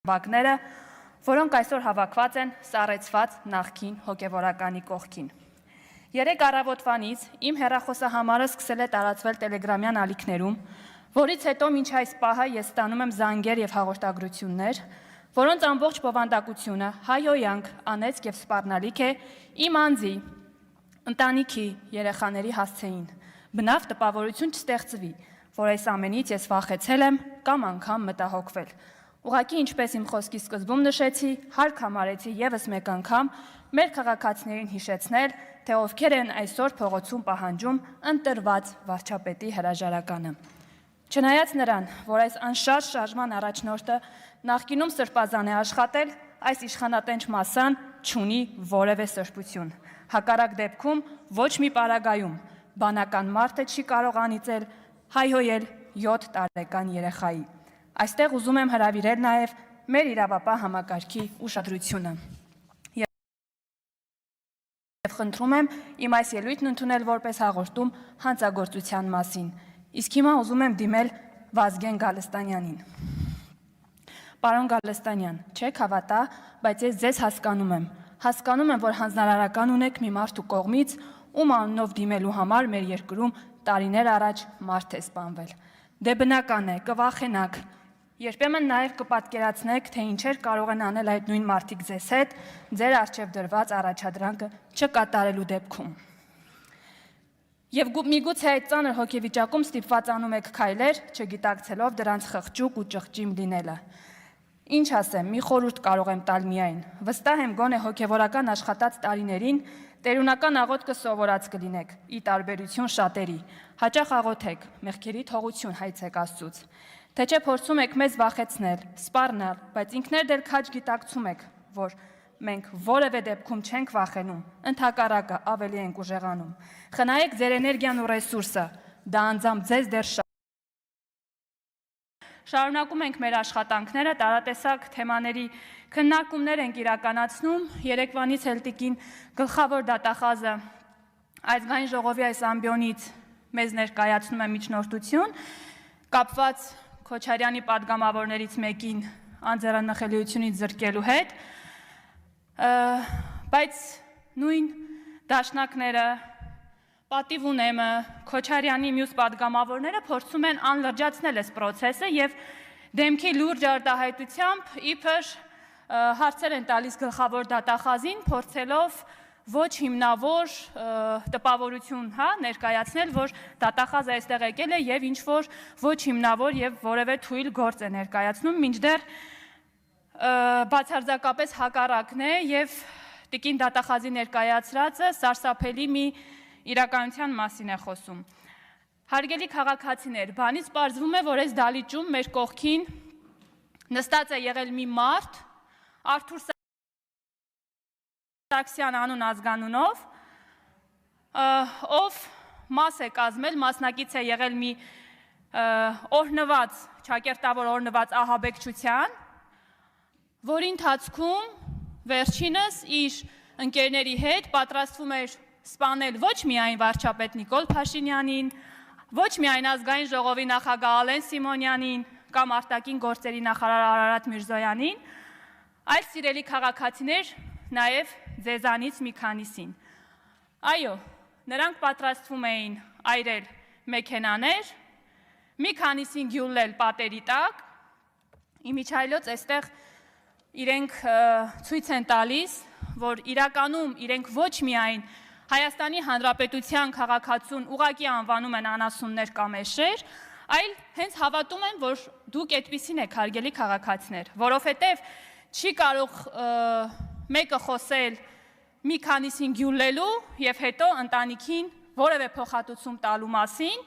բակները, որոնք այսօր հավաքված են սառեցված նախկին հոգևորականի կողքին։ Երեկ առավոտվանից իմ հեռախոսահամարը սկսել է տարածվել տելեգրամյան ալիքներում, որից հետո մինչ այս պահը ես ստանում եմ զանգեր եւ հաղորդագրություններ, որոնց ամբողջ բովանդակությունը հայհոյանք, անեծք եւ սպառնալիք է իմ անձի, ընտանիքի, երեխաների հասցեին։ Բնավ տպավորություն չստեղծվի, որ այս ամենից ես վախեցել եմ կամ անգամ մտահոգվել։ Ուղղակի ինչպես իմ խոսքի սկզբում նշեցի, հարկ համարեցի եւս մեկ անգամ մեր քաղաքացիներին հիշեցնել, թե ովքեր են այսօր փողոցում պահանջում ընտրված վարչապետի հրաժարականը։ Չնայած նրան, որ այս անշարժ շարժման առաջնորդը նախկինում սրբազան է աշխատել, այս իշխանատենչ մասսան չունի որևէ սրբություն։ Հակառակ դեպքում ոչ մի պարագայում բանական մարդը չի կարող անիծել, հայհոյել 7 տարեկան երեխայի։ Այստեղ ուզում եմ հրավիրել նաև մեր իրավապահ համակարգի ուշադրությունը։ Եվ խնդրում եմ իմ այս ելույթն ընդունել որպես հաղորդում հանցագործության մասին։ Իսկ հիմա ուզում եմ դիմել Վազգեն Գալստանյանին։ Պարոն Գալստանյան, չեք հավատա, բայց ես ձեզ հասկանում եմ։ Հասկանում եմ, որ հանձնարարական ունեք մի մարդու կողմից, ում անունով դիմելու համար մեր երկրում տարիներ առաջ մարդ է սպանվել։ Դե բնական է, կվախենաք։ Երբեմն նաև կպատկերացնեք, թե ինչեր կարող են անել այդ նույն մարդիկ ձեզ հետ, ձեր առջև դրված առաջադրանքը չկատարելու դեպքում։ Եվ միգուցե այդ ծանր հոգեվիճակում ստիպված անում եք քայլեր, չգիտակցելով դրանց խղճուկ ու ճղճիմ լինելը։ Ինչ ասեմ, մի խորհուրդ կարող եմ տալ միայն։ Վստահ եմ, գոնե հոգևորական աշխատած տարիներին տերունական աղոթքը սովորած կլինեք, ի տարբերություն շատերի։ Հաճախ աղոթեք, մեղքերի թողություն հայցեք Աստծուց։ Թե չէ փորձում եք մեզ վախեցնել, սպառնալ, բայց ինքներդ էլ քաջ գիտակցում եք, որ մենք որևէ դեպքում չենք վախենում, ընդհակառակը ավելի ենք ուժեղանում։ Խնայեք ձեր էներգիան ու ռեսուրսը, դա անձամբ ձեզ դեռ շարունակում ենք մեր աշխատանքները, տարատեսակ թեմաների քննարկումներ ենք իրականացնում, երեկվանից էլ տիկին գլխավոր դատախազը Ազգային ժողովի այս ամբիոնից մեզ ներկայացնում է միջնորդություն, կապված Քոչարյանի պատգամավորներից մեկին անձեռնախելիությունից զրկելու հետ, բայց նույն դաշնակները, պատիվ ունեմը, Քոչարյանի մյուս պատգամավորները փորձում են անլրջացնել այս process-ը եւ դեմքի լուրջ արտահայտությամբ իբր հարցեր են տալիս գլխավոր դատախազին, փորձելով ոչ հիմնավոր տպավորություն ներկայացնել, որ դատախազը այստեղ եկել է եւ ինչ որ ոչ հիմնավոր եւ որևէ թույլ գործ է ներկայացնում, մինչդեռ բացարձակապես հակառակն է եւ տիկին դատախազի ներկայացրածը սարսափելի մի իրականության մասին է խոսում։ Հարգելի քաղաքացիներ, բանից պարզվում է, որ այս դալիճում մեր կողքին նստած է եղել մի մարդ, Արթուր Սարգսյան անուն ազգանունով, ով մաս է կազմել, մասնակից է եղել մի օրհնված, ճակերտավոր օրհնված ահաբեկչության, որի ընթացքում վերջինս իր ընկերների հետ պատրաստվում էր սպանել ոչ միայն վարչապետ Նիկոլ Փաշինյանին, ոչ միայն ազգային ժողովի նախագահ Ալեն Սիմոնյանին կամ արտաքին գործերի նախարար Արարատ Միրզոյանին, այլ սիրելի քաղաքացիներ, նաև ձեզանից մի քանիսին։ Այո, նրանք պատրաստվում էին այրել մեքենաներ, մի քանիսին գյուլել պատերի տակ, իմիջայլոց այստեղ իրենք ցույց են տալիս, որ իրականում իրենք ոչ միայն Հայաստանի Հանրապետության քաղաքացուն ուղղակի անվանում են անասուններ կամ էշեր, այլ հենց հավատում են, որ դուք այդպիսին եք, հարգելի քաղաքացիներ, որովհետև չի կարող մեկը խոսել մի քանիսին գյուլելու եւ հետո ընտանիքին որևէ փոխհատուցում տալու մասին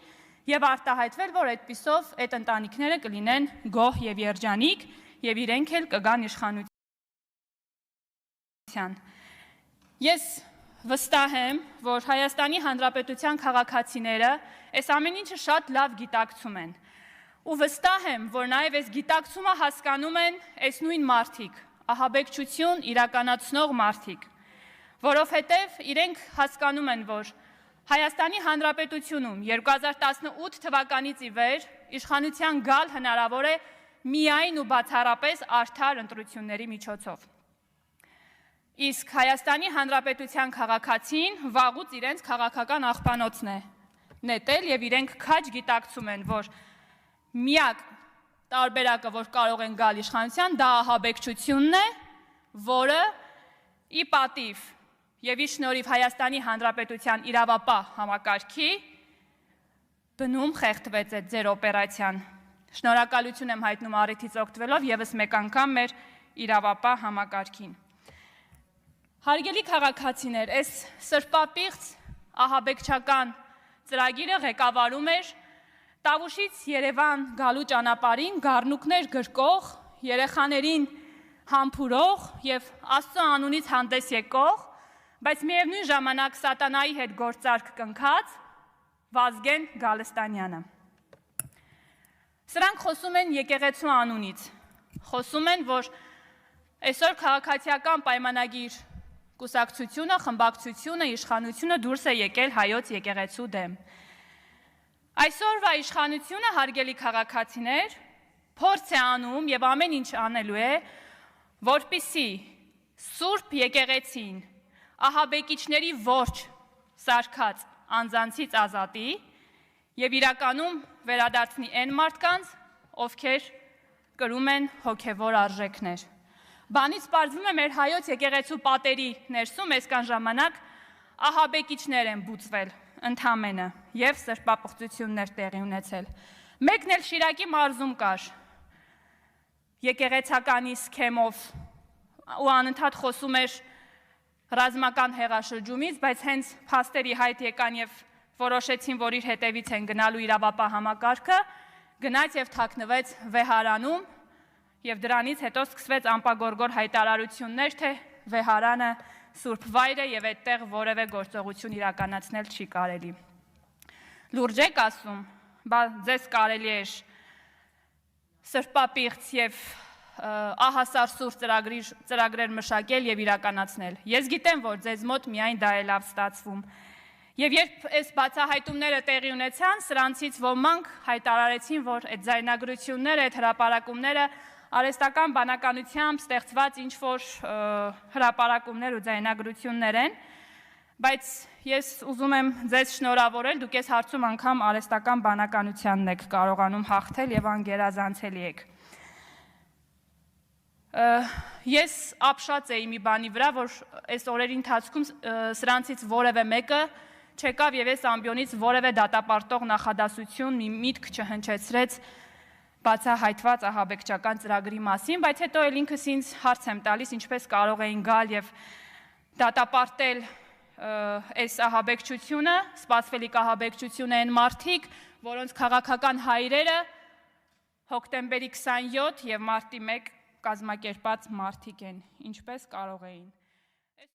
եւ արտահայտվել, որ այդպիսով այդ ընտանիքները կլինեն գոհ եւ երջանիկ եւ իրենք էլ կգան իշխանության։ Ես վստահ եմ, որ Հայաստանի Հանրապետության քաղաքացիները այս ամեն ինչը շատ լավ գիտակցում են ու վստահ եմ, որ նաեւ այս գիտակցումը հասկանում են այս նույն մարդիկ, ահաբեկչություն իրականացնող մարդիկ, որովհետև իրենք հասկանում են, որ Հայաստանի Հանրապետությունում 2018 թվականից ի վեր իշխանության գալ հնարավոր է միայն ու բացառապես արդար ընտրությունների միջոցով։ Իսկ Հայաստանի Հանրապետության քաղաքացին վաղուց իրենց քաղաքական աղբանոցն է նետել եւ իրենք քաջ գիտակցում են, որ միակ տարբերակը, որ կարող են գալ իշխանության, դա ահաբեկչությունն է, որը ի պատիվ եւ ի շնորհիվ Հայաստանի Հանրապետության իրավապահ համակարգի բնում խեղդվեց այդ ձեր օպերացիան։ Շնորհակալություն եմ հայտնում առիթից օգտվելով եւս մեկ անգամ մեր իրավապահ համակարգին։ Հարգելի քաղաքացիներ, այս սրբապիղծ ահաբեկչական ծրագիրը ղեկավարում էր Տավուշից Երևան գալու ճանապարհին գառնուկներ գրկող, երեխաներին համբուրող եւ Աստծո անունից հանդես եկող, բայց միևնույն ժամանակ սատանայի հետ գործարք կնքած Վազգեն Գալստանյանը։ Սրանք խոսում են եկեղեցու անունից, խոսում են, որ այսօր քաղաքացիական պայմանագիր կուսակցությունը, խմբակցությունը, իշխանությունը դուրս է եկել հայոց եկեղեցու դեմ։ Այսօրվա իշխանությունը, հարգելի քաղաքացիներ, փորձ է անում եւ ամեն ինչ անելու է, որպեսզի Սուրբ եկեղեցին ահաբեկիչների ворջ սարքած անձանցից ազատի եւ իրականում վերադարձնի այն մարդկանց, ովքեր կրում են հոգեվոր արժեքներ։ Բանից պարզվում է մեր հայոց եկեղեցու պատերի ներսում այսքան ժամանակ ահաբեկիչներ են բուծվել ընդամենը եւ սրբապղծություններ տեղի ունեցել։ Մեկն էլ Շիրակի մարզում կար եկեղեցականի սքեմով ու անընդհատ խոսում էր ռազմական հեղաշրջումից, բայց հենց փաստերի հայտ եկան եւ որոշեցին, որ իր հետևից են գնալու իրավապահ համակարգը, գնաց եւ թաքնվեց վեհարանում եւ դրանից հետո սկսվեց անպագորգոր հայտարարություններ, թե վեհարանը սուրբ վայր է եւ այդտեղ որևէ գործողություն իրականացնել չի կարելի։ Լուրջ եք ասում, բա ձեզ կարելի է սրբապիղծ եւ ահասար սուր ծրագրեր մշակել եւ իրականացնել։ Ես գիտեմ, որ ձեզ մոտ միայն դա է լավ ստացվում։ Եվ երբ այս բացահայտումները տեղի ունեցան, սրանցից ոմանք հայտարարեցին, որ այդ ձայնագրությունները, այդ հրապարակումները արհեստական բանականությամբ ստեղծված ինչ-որ հրապարակումներ ու ձայնագրություններ են, բայց ես ուզում եմ ձեզ շնորհավորել, դուք այս հարցում անգամ արհեստական բանականությանն եք կարողանում հաղթել եւ անգերազանցելի եք։ Ես ապշած էի մի բանի վրա, որ այս օրերի ընթացքում սրանցից որևէ մեկը չեկավ եւ այս ամբիոնից որևէ դատապարտող նախադասություն մի միտք չհնչեցրեց բացահայտված ահաբեկչական ծրագրի մասին, բայց հետո էլ ինքս ինձ հարց եմ տալիս, ինչպես կարող էին գալ եւ դատապարտել այս ահաբեկչությունը, սպասվելիք ահաբեկչությունը այն մարդիկ, որոնց քաղաքական հայրերը հոկտեմբերի 27 եւ մարտի 1 կազմակերպած մարդիկ են, ինչպես կարող էին։